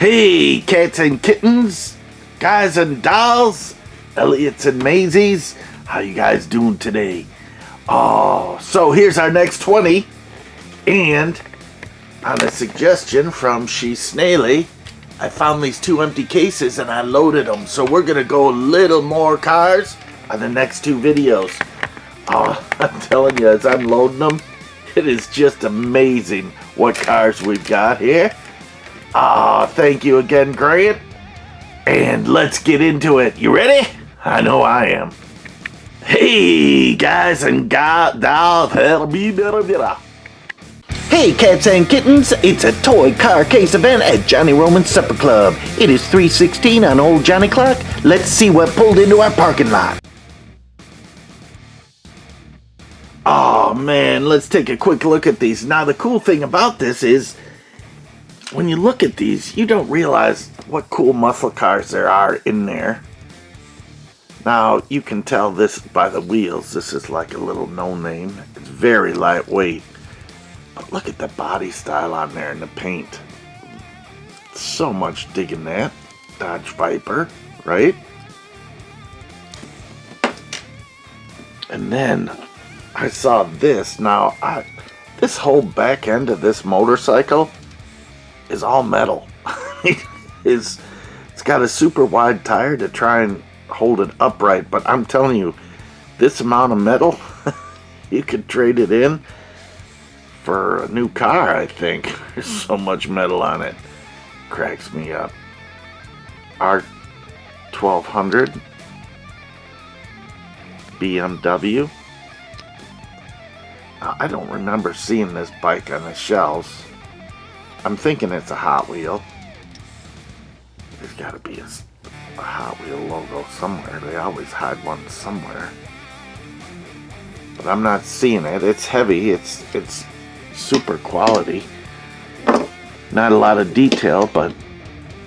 Hey, cats and kittens, guys and dolls, Elliots and Maisies, how you guys doing today? Oh, so here's our next 20, and on a suggestion from She's Snaily, I found these 2 empty cases and I loaded them, so we're gonna go a little more cars on the next 2 videos. Oh, I'm telling you, as I'm loading them, it is just amazing what cars we've got here. Thank you again, Grant. And let's get into it. You ready? I know I am. Hey, guys and dolls. Hey, cats and kittens. It's a toy car case event at Johnny Roman's Supper Club. It is 3:16 on Old Johnny Clock. Let's see what pulled into our parking lot. Oh, man. Let's take a quick look at these. Now, the cool thing about this is, when you look at these, you don't realize what cool muscle cars there are in there. Now, you can tell this by the wheels. This is like a little no-name. It's very lightweight. But look at the body style on there and the paint. So much digging that. Dodge Viper, right? And then I saw this. Now, this whole back end of this motorcycle is all metal. It's got a super wide tire to try and hold it upright, but I'm telling you, this amount of metal, you could trade it in for a new car, I think. There's so much metal on it. Cracks me up. R1200 BMW. I don't remember seeing this bike on the shelves. I'm thinking it's a Hot Wheel. There's got to be a Hot Wheel logo somewhere. They always hide one somewhere. But I'm not seeing it. It's heavy. It's super quality. Not a lot of detail, but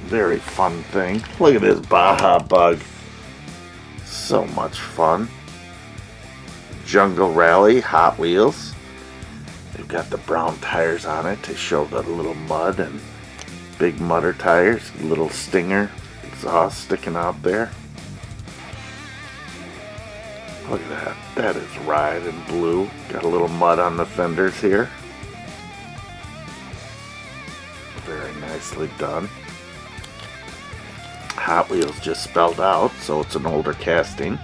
very fun thing. Look at this Baja Bug. So much fun. Jungle Rally Hot Wheels. They've got the brown tires on it to show the little mud, and big mudder tires, little stinger exhaust sticking out there. Look at that. That is Ride in blue. Got a little mud on the fenders here. Very nicely done. Hot Wheels just spelled out, so it's an older casting.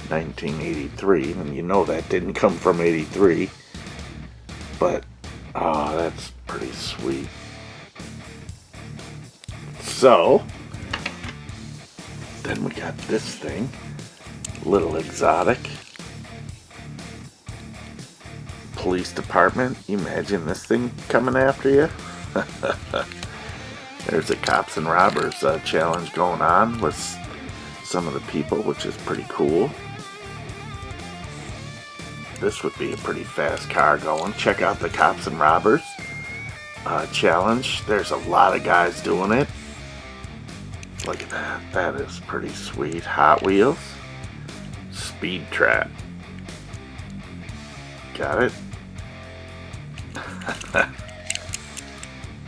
1983, and you know that didn't come from 83. But, that's pretty sweet. So, then we got this thing. Little exotic. Police department. You imagine this thing coming after you? There's a cops and robbers challenge going on with some of the people, which is pretty cool. This would be a pretty fast car going. Check out the Cops and Robbers challenge. There's a lot of guys doing it. Look at that. That is pretty sweet. Hot Wheels. Speed Trap. Got it?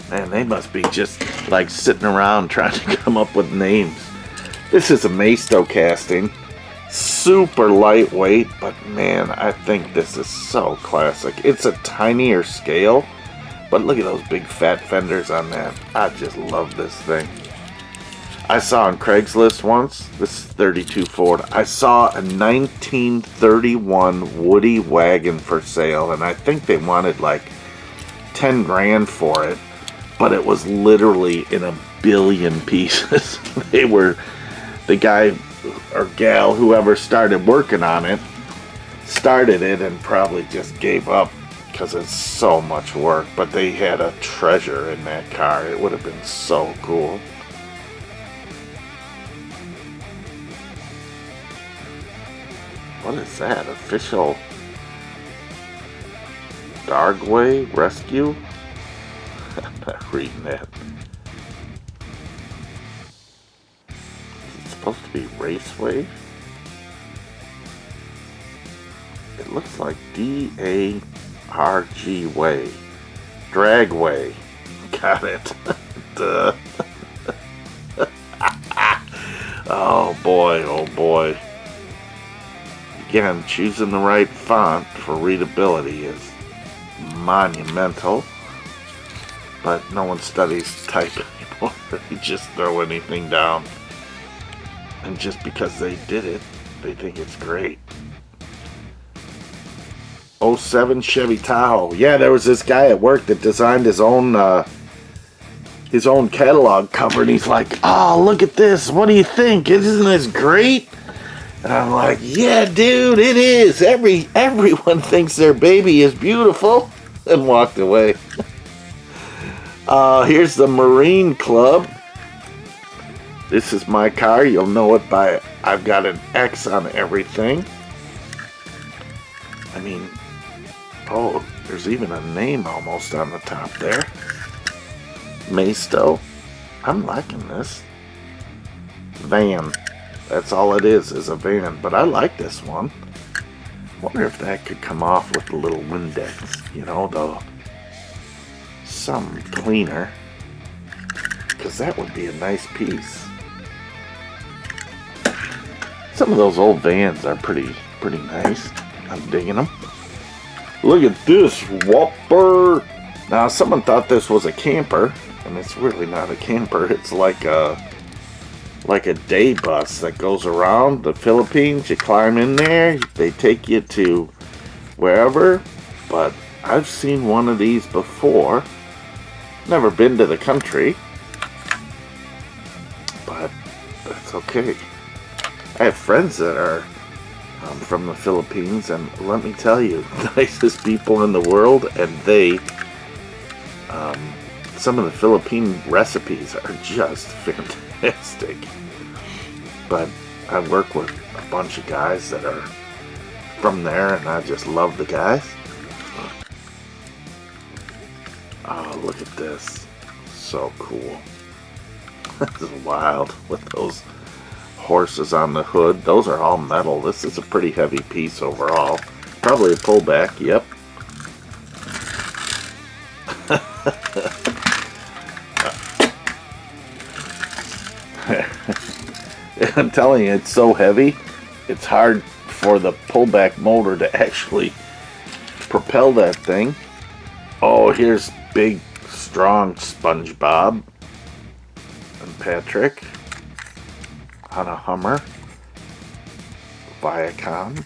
Man, they must be just like sitting around trying to come up with names. This is a Maisto casting. Super lightweight, but man, I think this is so classic. It's a tinier scale, but look at those big fat fenders on that. I just love this thing. I saw on Craigslist once, this is 32 Ford, I saw a 1931 Woody Wagon for sale, and I think they wanted like 10 grand for it, but it was literally in a billion pieces. The guy or gal, whoever started working on it, started it and probably just gave up because it's so much work. But they had a treasure in that car. It would have been so cool. What is that? Official Dargway Rescue? I'm not reading that. Supposed to be Raceway. It looks like D-A-R-G Way. Dragway. Got it. Duh. boy, oh boy. Again, choosing the right font for readability is monumental. But no one studies type anymore. They just throw anything down. And just because they did it, they think it's great. '07 Chevy Tahoe. Yeah, there was this guy at work that designed his own catalog cover, and he's like, "Oh, look at this. What do you think? Isn't this great?" And I'm like, "Yeah, dude, it is. Everyone thinks their baby is beautiful," and walked away. Here's the Marine Club. This is my car. You'll know it by, I've got an X on everything. I mean, oh, there's even a name almost on the top there. Maisto. I'm liking this. Van. That's all it is a van. But I like this one. Wonder if that could come off with the little Windex. You know, some cleaner. Because that would be a nice piece. Some of those old vans are pretty nice. I'm digging them. Look at this whopper. Now, someone thought this was a camper, and it's really not a camper. It's like a day bus that goes around the Philippines. You climb in there, they take you to wherever. But I've seen one of these before. Never been to the country, but that's okay. I have friends that are from the Philippines, and let me tell you, nicest people in the world, and some of the Philippine recipes are just fantastic. But I work with a bunch of guys that are from there, and I just love the guys. Oh, look at this. So cool. This is wild with those horses on the hood. Those are all metal. This is a pretty heavy piece overall. Probably a pullback, yep. I'm telling you, it's so heavy, it's hard for the pullback motor to actually propel that thing. Oh, here's big, strong SpongeBob and Patrick on a Hummer Viacom.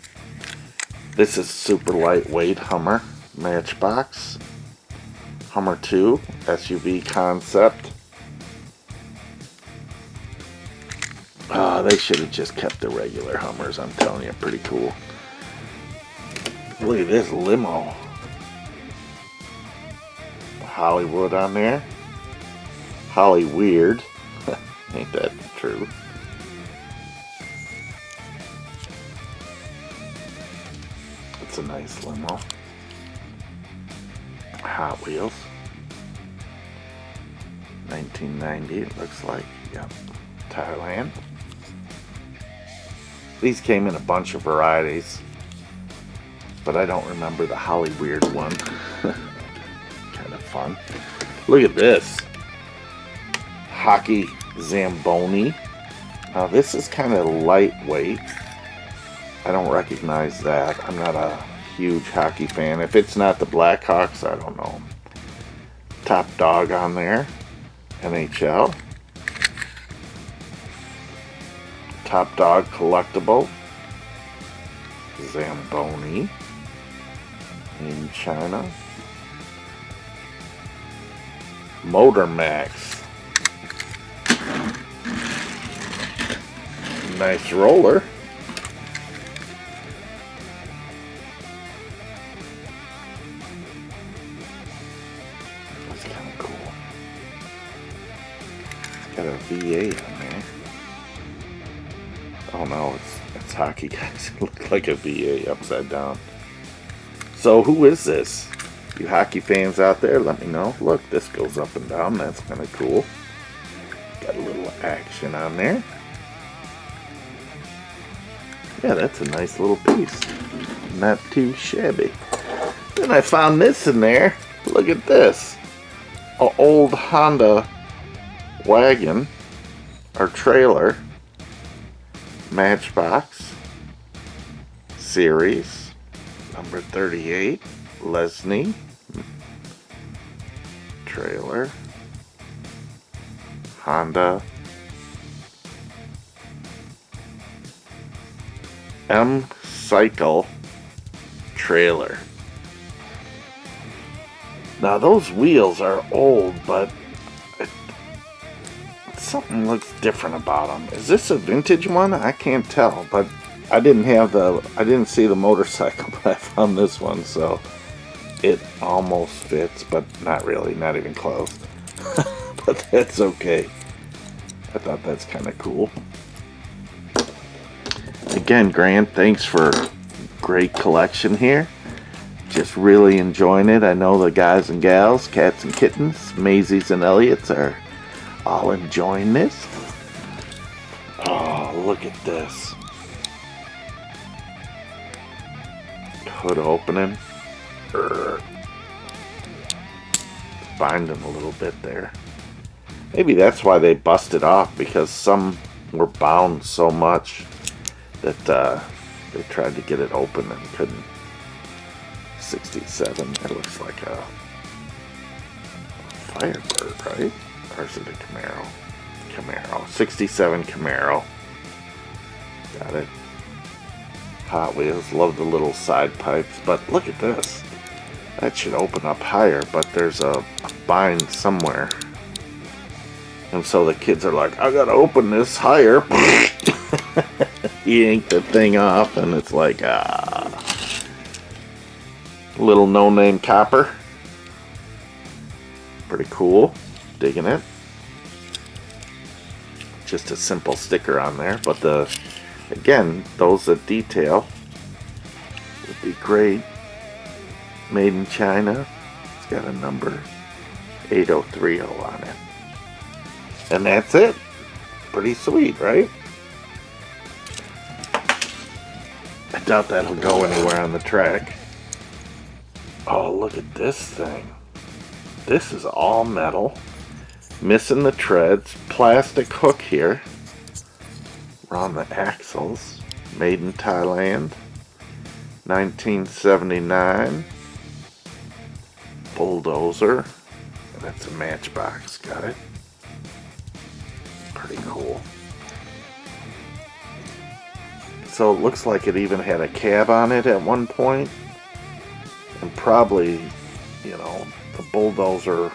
This is super lightweight Hummer Matchbox. Hummer 2 SUV concept. They should have just kept the regular Hummers, I'm telling you, pretty cool. Look at this limo. Hollywood on there. Holly Weird. Ain't that true? It's a nice limo. Hot Wheels. 1990 it looks like. Yep. Thailand. These came in a bunch of varieties, but I don't remember the Holly Weird one. Kind of fun. Look at this. Hockey Zamboni. Now this is kind of lightweight. I don't recognize that. I'm not a huge hockey fan. If it's not the Blackhawks, I don't know. Top Dog on there. NHL. Top Dog collectible. Zamboni. In China. Motor Max. Nice roller. That's kind of cool. It's got a V8 on there. Oh no, it's hockey, guys. It looks like a V8 upside down. So who is this? You hockey fans out there, let me know. Look, this goes up and down. That's kind of cool. Got a little action on there. Yeah, that's a nice little piece. Not too shabby. Then I found this in there. Look at this. An old Honda wagon or trailer. Matchbox series, number 38, Lesney trailer, Honda M Cycle trailer. Now those wheels are old, but something looks different about them. Is this a vintage one? I can't tell, but I didn't see the motorcycle, but I found this one, so it almost fits, but not really, not even close. But that's okay. I thought that's kind of cool. Again, Grant, thanks for great collection here. Just really enjoying it. I know the guys and gals, cats and kittens, Maisie's and Elliott's are all enjoying this. Oh, look at this. Hood opening. Binding a little bit there. Maybe that's why they busted off, because some were bound so much that they tried to get it open and couldn't. 67, that looks like a Firebird, right? Or is it a Camaro? Camaro. 67 Camaro. Got it. Hot Wheels. Love the little side pipes. But look at this. That should open up higher, but there's a bind somewhere. And so the kids are like, I gotta open this higher. Yank the thing off, and it's like, little no-name copper. Pretty cool. Digging it. Just a simple sticker on there, but again, those that detail would be great. Made in China. It's got a number 8030 on it. And that's it. Pretty sweet, right? I doubt that'll go anywhere on the track. Oh, look at this thing. This is all metal. Missing the treads. Plastic hook here. On the axles. Made in Thailand. 1979. Bulldozer. That's a Matchbox. Got it? Pretty cool. So it looks like it even had a cab on it at one point. And probably, you know, the Bulldozer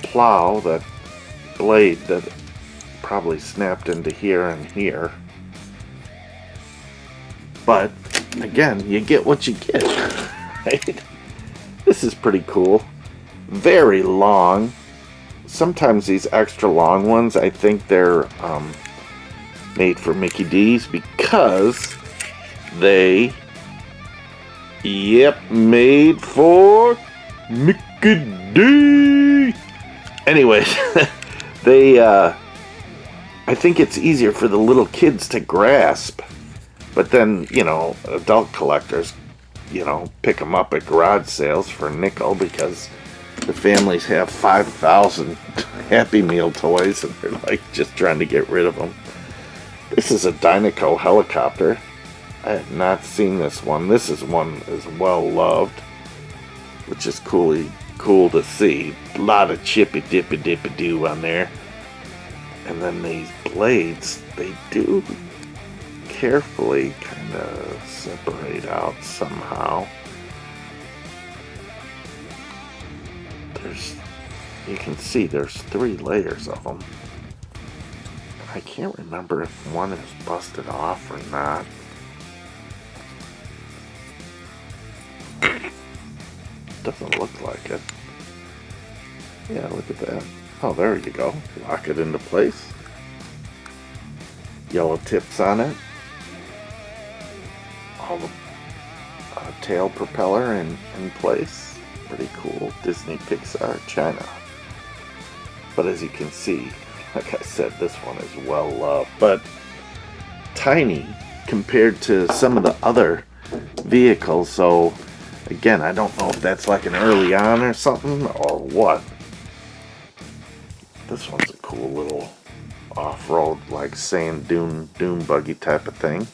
plow, that blade that probably snapped into here and here. But again, you get what you get, right? This is pretty cool. Very long. Sometimes these extra long ones, I think they're made for Mickey D's because they, made for Mickey D. Anyways, they, I think it's easier for the little kids to grasp. But then, you know, adult collectors, you know, pick them up at garage sales for a nickel because the families have 5,000 Happy Meal toys and they're like just trying to get rid of them. This is a Dinoco Helicopter. I have not seen this one. This is one is well loved, which is cool to see. A lot of chippy dippy dippy doo on there. And then these blades, they do carefully kind of separate out somehow. You can see there's 3 layers of them. I can't remember if one is busted off or not. Doesn't look like it. Yeah, look at that. Oh, there you go. Lock it into place. Yellow tips on it. All the tail propeller in place. Pretty cool. Disney, Pixar, China. But as you can see, like I said, this one is well loved. But tiny compared to some of the other vehicles. So again, I don't know if that's like an early on or something or what. This one's a cool little off-road, like sand dune buggy type of thing.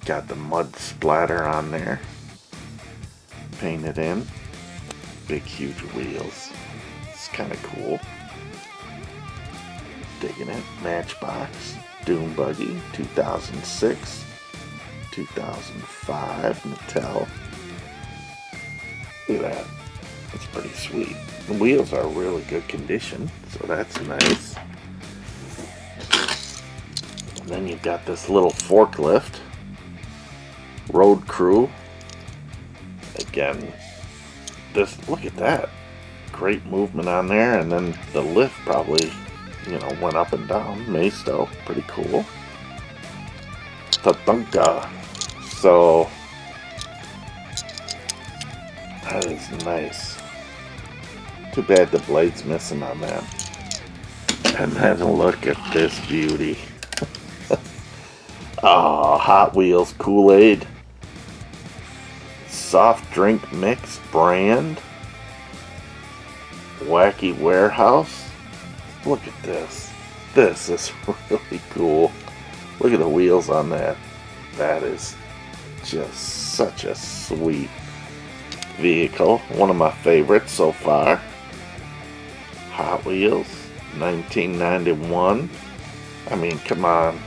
Got the mud splatter on there, painted in. Big huge wheels. It's kind of cool. Digging it. Matchbox dune buggy, 2006, 2005 Mattel. Look at that. That's pretty sweet. The wheels are really good condition, so that's nice. And then you've got this little forklift. Road crew. Again, look at that. Great movement on there, and then the lift probably, went up and down. Masto, pretty cool. Tatanka. So, that is nice. Too bad the blade's missing on that. And then look at this beauty. Oh, Hot Wheels Kool-Aid. Soft drink mix brand. Wacky Warehouse. Look at this. This is really cool. Look at the wheels on that. That is just such a sweet vehicle. One of my favorites so far. Hot Wheels, 1991. I mean, come on.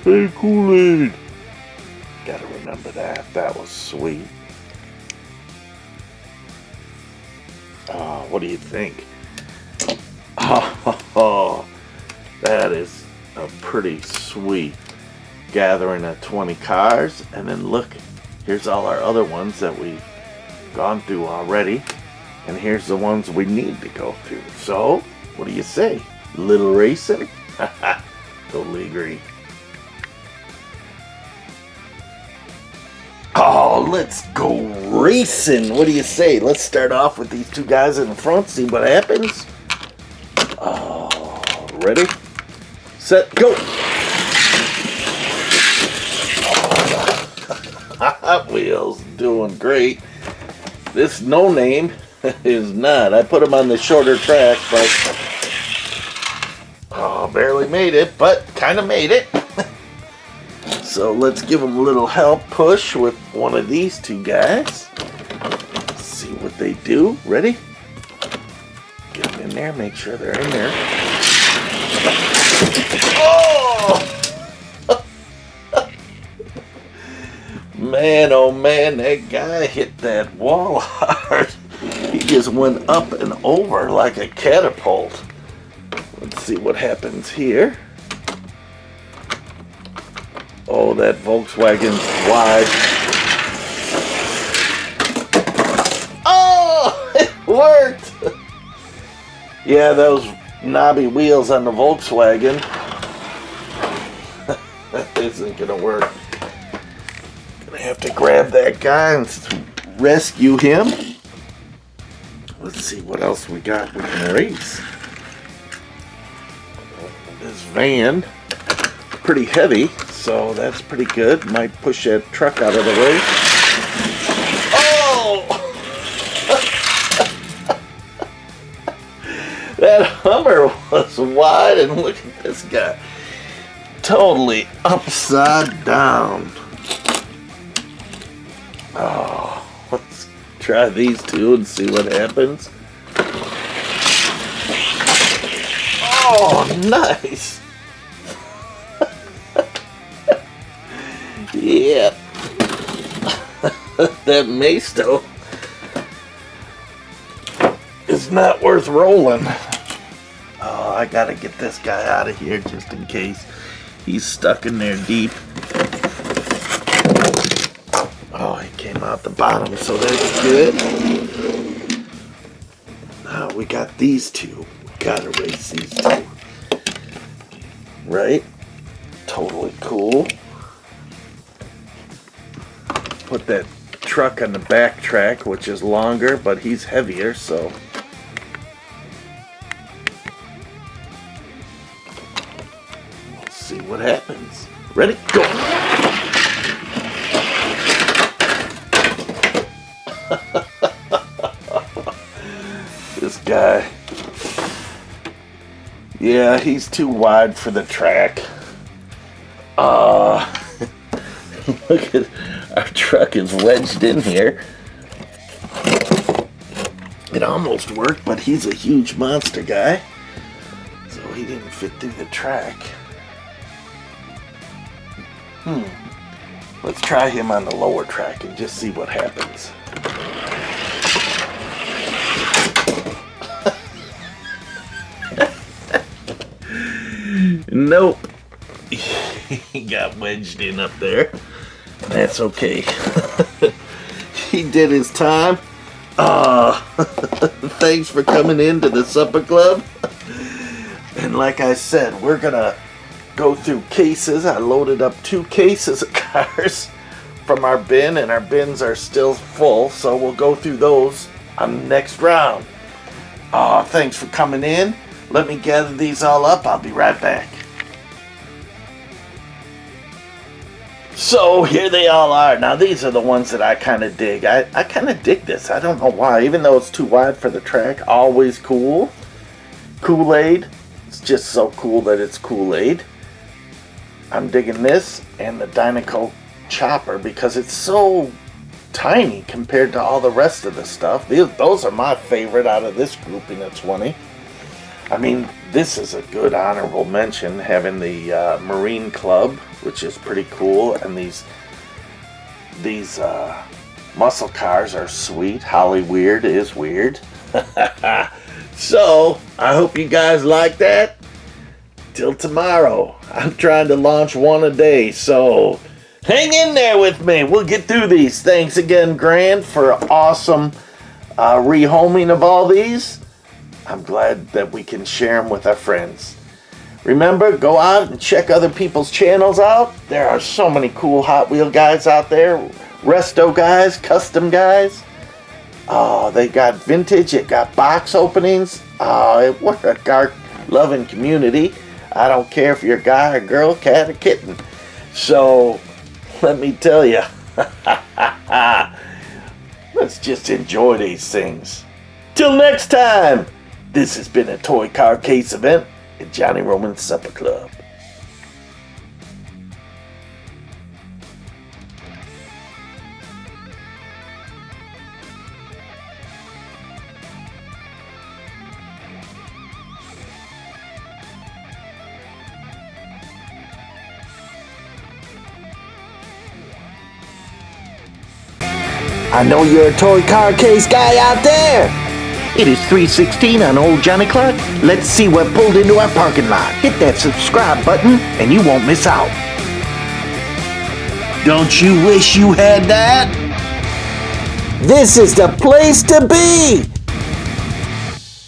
Hey, Kool-Aid. Gotta remember that. That was sweet. What do you think? Oh, that is a pretty sweet gathering of 20 cars. And then look, here's all our other ones that we've gone through already. And here's the ones we need to go through. So, what do you say? Little racing? Totally agree. Oh, let's go racing. What do you say? Let's start off with these two guys in the front, see what happens. Oh, ready? Set, go. Hot Wheels doing great. This no name is not. I put him on the shorter track, but barely made it, but kind of made it. So let's give them a little help push with one of these two guys. Let's see what they do. Ready? Get them in there. Make sure they're in there. Oh! Man, oh man, that guy hit that wall hard. He just went up and over like a catapult. Let's see what happens here. Oh, that Volkswagen's wide. Oh, it worked. Yeah, those knobby wheels on the Volkswagen. That isn't gonna work. Gonna have to grab that guy and rescue him. Let's see what else we got we can race. This van, pretty heavy. So that's pretty good. Might push that truck out of the way. Oh! That Hummer was wide, and look at this guy. Totally upside down. Oh, let's try these two and see what happens. Oh, nice. Yeah. That Masto is not worth rolling. Oh, I gotta get this guy out of here just in case he's stuck in there deep. Oh, he came out the bottom, so that's good. Now we got these two. We gotta race these two. Right? Totally cool. Put that truck on the back track, which is longer, but he's heavier, so. We'll see what happens. Ready? Go! This guy Yeah, he's too wide for the track. Look at our truck is wedged in here. It almost worked, but he's a huge monster guy, so he didn't fit through the track. Let's try him on the lower track and just see what happens. Nope. He got wedged in up there. That's okay. He did his time. Thanks for coming into the supper club. And like I said, we're gonna go through cases. I loaded up 2 cases of cars from our bin, and our bins are still full, so we'll go through those on the next round. Thanks for coming in. Let me gather these all up. I'll be right back. So here they all are. Now these are the ones that I kind of dig. I kind of dig this. I don't know why. Even though it's too wide for the track, always cool. Kool-Aid. It's just so cool that it's Kool-Aid. I'm digging this and the Dinoco Chopper because it's so tiny compared to all the rest of the stuff. Those are my favorite out of this grouping of 20. I mean, this is a good honorable mention, having the Marine Club, which is pretty cool, and these muscle cars are sweet. Holly Weird is weird. So, I hope you guys like that. Till tomorrow. I'm trying to launch one a day, so hang in there with me. We'll get through these. Thanks again, Grant, for awesome rehoming of all these. I'm glad that we can share them with our friends. Remember, go out and check other people's channels out. There are so many cool Hot Wheel guys out there. Resto guys, custom guys. Oh, they got vintage. It got box openings. Oh, what a car-loving community. I don't care if you're a guy, or girl, cat, or kitten. So, let me tell you. Let's just enjoy these things. Till next time. This has been a Toy Car Case event at Johnny Roman's Supper Club. I know you're a Toy Car Case guy out there. It is 3:16 on Old Johnny Clock. Let's see what pulled into our parking lot. Hit that subscribe button and you won't miss out. Don't you wish you had that? This is the place to be!